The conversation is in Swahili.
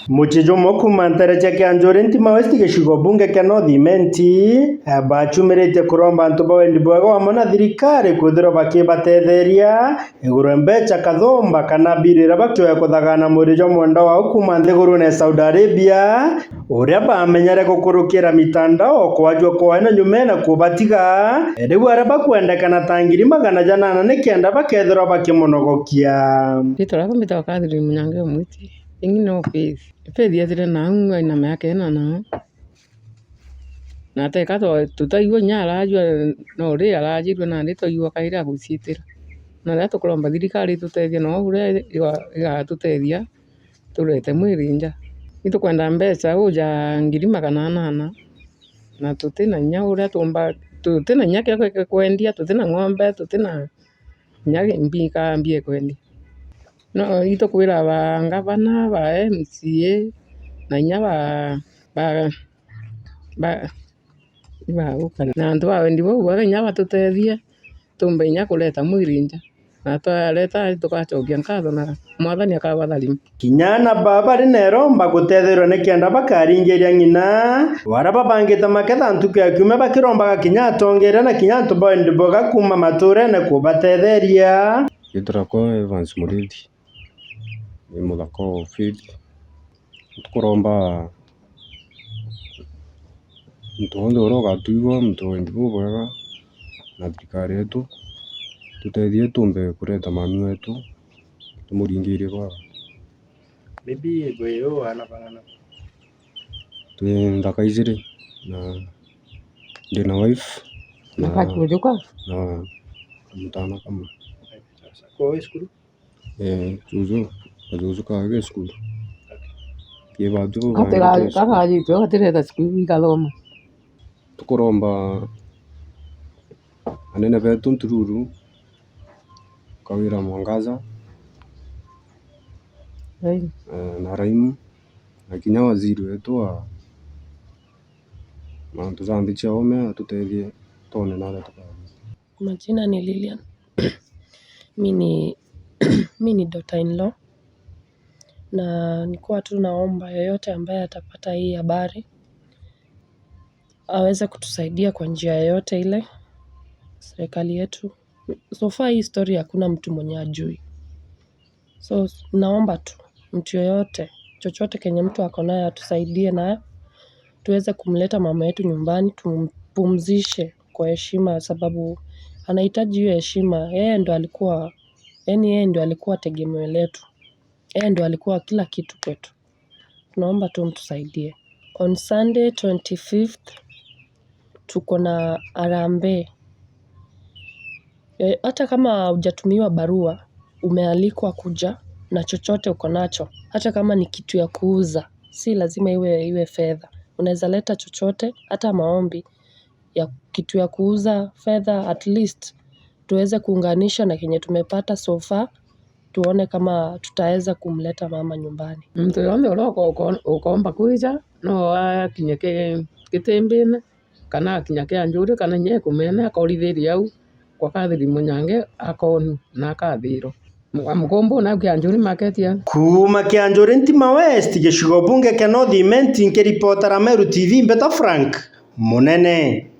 Muchijo mokumantara cha Kianjuri ntima westi gicigo bunge kia North Imenti bachumirite kuromba antu bawendi bwega wamo na thirikari kwithirwa bakibatetheria iguru mbeca kathumba kana birira bakioya kuthagana murijo mwenda wao kuma nthiguru ne Saudi Arabia uria bamenyere gukurukira mitandao kwajwa kwaina nyumena kubatiga riu aria bakwendekana ta 800 nikenda bakethirwa bakimunogokia Peter akamita kadri munyange mwiti ingino pezi yatire na ngwa na yake na te kato tutaigwa nyara ajwa no ri arajirwe na ndi toigwa kaira gucitira na ra tukuromba thirikari tutethia no ure iga tutethia turete mwirinja itukwenda mbeca uja 800 na tutina nya uria tumba tutina nya kia kwendia tutina ng'ombe tutina nya mbika mbie kwendia no itukwira ba ngavana ba MCA na nya ba ukana na antu bawendi bo bwa nya batutethia tumbe nya kuleta mwirinja na twaleta tukachokia nkatho na mwathani akabatharia kinyana baba rineromba gutethirwa nikenda bakaringeria ng'ina wara babangite maketha ntuku ya kiume bakirombaga kinya atongeria na kinya antu bawendi boga kuma maturene kubatetheria Gitrakwa Evans Murithi ni muthaka wa field tukuromba muntu wothe uria ugatuigwa muntu wendi bwega na thirikari yetu tutethie tumbe kureta mami wetu tumuringirie bwega bibi gweyo anabana twi nthaka ijiri na ndina wife na kachujuka na mutana kama kwa skulu juzu kage skulu kibatu kaka jitu atireta skulu ikathoma tukuromba anene betu ntururu Kawira Mwangaza na Raimu na kinya waziri wetu wa mantu zambi cha ome atutethie tone na tuka. Majina ni Lilian. Mimi ni daughter in law na nilikuwa tu naomba yoyote ambaye atapata hii habari aweze kutusaidia kwa njia yoyote ile. Serikali yetu so far hii story hakuna mtu mwenye ajui, so naomba tu mtu yoyote chochote kenye mtu ako nayo atusaidie nayo tuweze kumleta mama yetu nyumbani tumpumzishe kwa heshima, sababu anahitaji hiyo heshima. Yeye ndo alikuwa tegemeo letu, yeye ndo alikuwa kila kitu kwetu. Tunaomba tu mtusaidie. On Sunday 25th tuko na harambee. Hata kama hujatumiwa barua, umealikwa kuja na chochote uko nacho. Hata kama ni kitu ya kuuza, si lazima iwe fedha. Unaweza leta chochote, hata maombi ya kitu ya kuuza, fedha, at least tuweze kuunganisha na kenye tumepata so far, tuone kama tutaweza kumleta mama nyumbani. Mtu yombe ukomba kuija no akinyeke kitembene kana akinyake Anjuri kana nye kumena akorithiria au kwa kathiri munyange akonu na akathiro mkombo na Kianjuri market ya kuma Kianjuri ntima west gicigo bunge kia North Imenti nkiripotera Meru TV Mbeta Frank Munene.